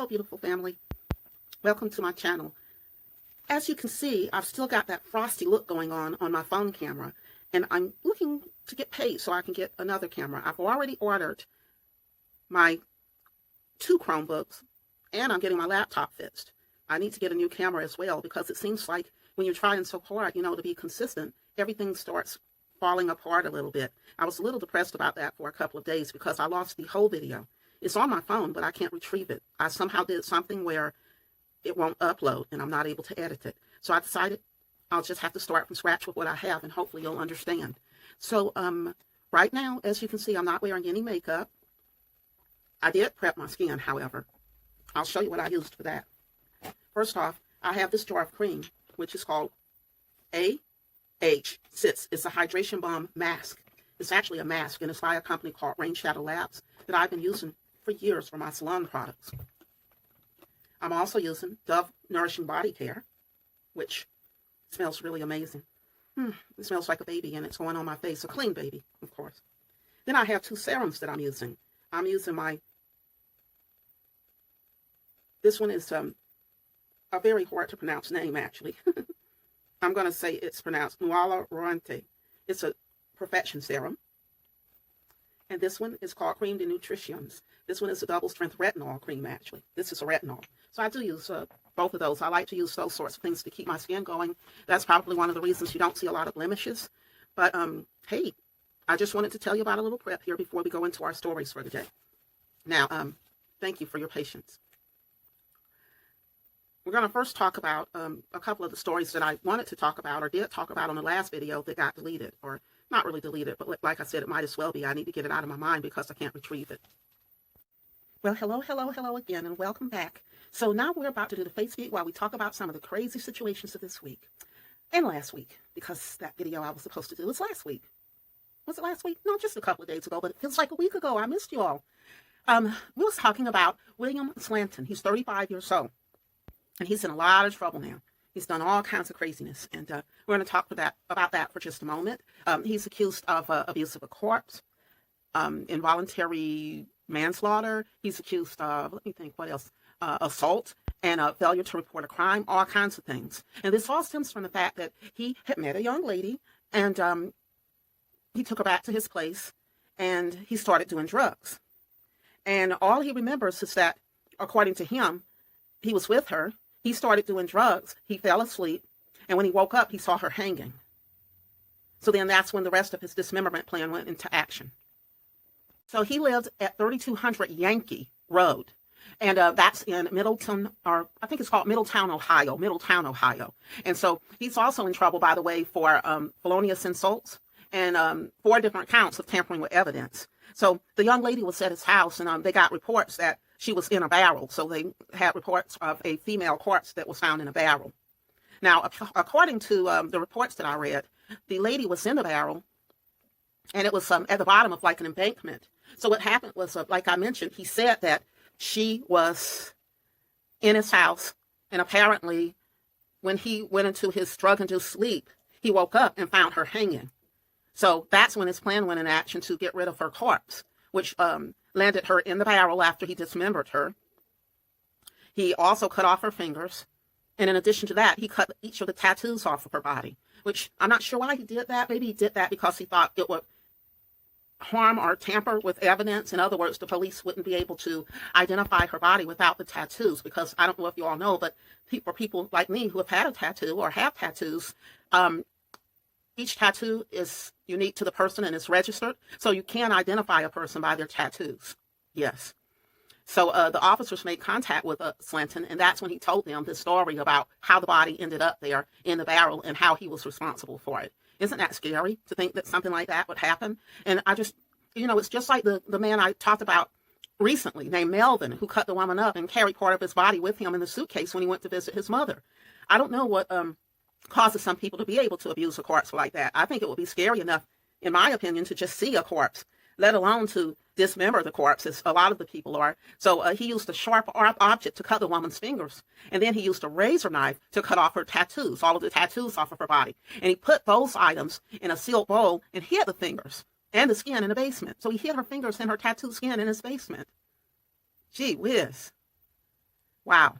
beautiful family. Welcome to my channel. As you can see, I've still got that frosty look going on my phone camera, and I'm looking to get paid so I can get another camera. I've already ordered my 2 Chromebooks, and I'm getting my laptop fixed. I need to get a new camera as well, because it seems like when you're trying so hard, to be consistent, everything starts falling apart a little bit. I was a little depressed about that for a couple of days because I lost the whole video. It's on my phone, but I can't retrieve it. I somehow did something where it won't upload, and I'm not able to edit it. So I decided I'll just have to start from scratch with what I have, and hopefully you'll understand. So right now, as you can see, I'm not wearing any makeup. I did prep my skin, however. I'll show you what I used for that. First off, I have this jar of cream, which is called AH6. It's a hydration balm mask. It's actually a mask, and it's by a company called Rain Shadow Labs that I've been using for years for my salon products. I'm also using Dove Nourishing Body Care, which smells really amazing. It smells like a baby, and it's going on my face. A clean baby, of course. Then I have 2 serums that I'm using. I'm using this one is a very hard to pronounce name, actually. I'm going to say it's pronounced Hyaluronate. It's a perfection serum. And this one is called Cream de Nutritions. This one is a double-strength retinol cream, actually. This is a retinol. So I do use both of those. I like to use those sorts of things to keep my skin going. That's probably one of the reasons you don't see a lot of blemishes. But, hey, I just wanted to tell you about a little prep here before we go into our stories for the day. Now, thank you for your patience. We're going to first talk about a couple of the stories that I wanted to talk about or did talk about on the last video that got deleted, or not really deleted, but like I said, it might as well be. I need to get it out of my mind because I can't retrieve it. Well, hello again, and welcome back. So now we're about to do the face feed while we talk about some of the crazy situations of this week. And last week, because that video I was supposed to do was last week. Was it last week? No, just a couple of days ago, but it feels like a week ago. I missed you all. We was talking about William Slanton. He's 35 years old, and he's in a lot of trouble now. He's done all kinds of craziness, and we're going to talk about that for just a moment. He's accused of abuse of a corpse, involuntary manslaughter. He's accused of, let me think, what else? Assault and failure to report a crime, all kinds of things. And this all stems from the fact that he had met a young lady, and he took her back to his place, and he started doing drugs. And all he remembers is that, according to him, he was with her. He started doing drugs. He fell asleep. And when he woke up, he saw her hanging. So then that's when the rest of his dismemberment plan went into action. So he lived at 3200 Yankee Road. And that's in Middletown, or I think it's called Middletown, Ohio. And so he's also in trouble, by the way, for felonious insults and 4 different counts of tampering with evidence. So the young lady was at his house, and they got reports that she was in a barrel. So they had reports of a female corpse that was found in a barrel. Now, according to the reports that I read, the lady was in the barrel, and it was at the bottom of like an embankment. So what happened was, like I mentioned, he said that she was in his house, and apparently when he went into his drug-induced sleep, he woke up and found her hanging. So that's when his plan went in action to get rid of her corpse, which landed her in the barrel after he dismembered her. He also cut off her fingers. And in addition to that, he cut each of the tattoos off of her body, which I'm not sure why he did that. Maybe he did that because he thought it would harm or tamper with evidence. In other words, the police wouldn't be able to identify her body without the tattoos, because I don't know if you all know, but for people like me who have had a tattoo or have tattoos, each tattoo is unique to the person and is registered, so you can identify a person by their tattoos. Yes. So the officers made contact with Slanton, and that's when he told them this story about how the body ended up there in the barrel and how he was responsible for it. Isn't that scary to think that something like that would happen? And I just, it's just like the man I talked about recently named Melvin, who cut the woman up and carried part of his body with him in the suitcase when he went to visit his mother. I don't know what causes some people to be able to abuse a corpse like that. I think it would be scary enough, in my opinion, to just see a corpse, let alone to dismember the corpse, as a lot of the people are. So he used a sharp object to cut the woman's fingers, and then he used a razor knife to cut off her tattoos, all of the tattoos off of her body. And he put those items in a sealed bowl and hid the fingers and the skin in the basement. So he hid her fingers and her tattooed skin in his basement. Gee whiz. Wow.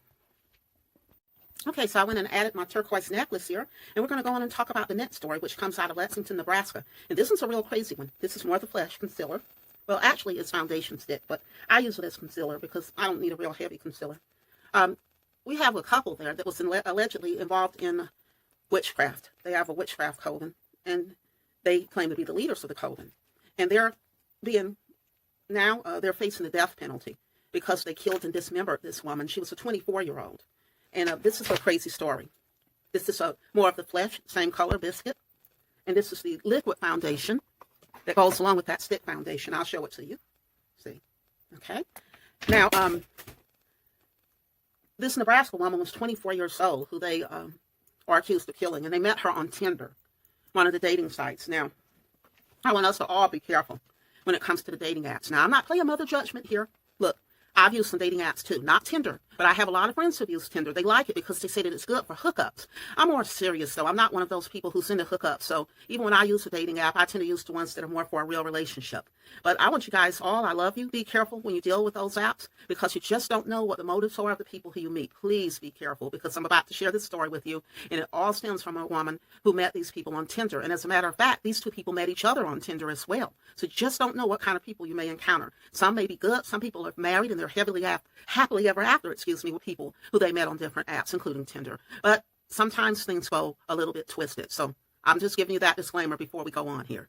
Okay, so I went and added my turquoise necklace here, and we're going to go on and talk about the next story, which comes out of Lexington, Nebraska. And this is a real crazy one. This is more of the flesh concealer. Well, actually, it's foundation stick, but I use it as concealer because I don't need a real heavy concealer. We have a couple there that was allegedly involved in witchcraft. They have a witchcraft coven, and they claim to be the leaders of the coven. And they're they're facing the death penalty because they killed and dismembered this woman. She was a 24-year-old. And this is a crazy story. This is more of the flesh, same color biscuit. And this is the liquid foundation that goes along with that stick foundation. I'll show it to you. See? Okay. Now, this Nebraska woman was 24 years old, who they are accused of killing. And they met her on Tinder, one of the dating sites. Now, I want us to all be careful when it comes to the dating apps. Now, I'm not playing mother judgment here. Look, I've used some dating apps too, not Tinder, but I have a lot of friends who've used Tinder. They like it because they say that it's good for hookups. I'm more serious though. I'm not one of those people who's into hookups. So even when I use a dating app, I tend to use the ones that are more for a real relationship. But I want you guys all, I love you. Be careful when you deal with those apps because you just don't know what the motives are of the people who you meet. Please be careful because I'm about to share this story with you. And it all stems from a woman who met these people on Tinder. And as a matter of fact, these two people met each other on Tinder as well. So you just don't know what kind of people you may encounter. Some may be good. Some people are married and they're happily ever after, with people who they met on different apps, including Tinder. But sometimes things go a little bit twisted. So I'm just giving you that disclaimer before we go on here.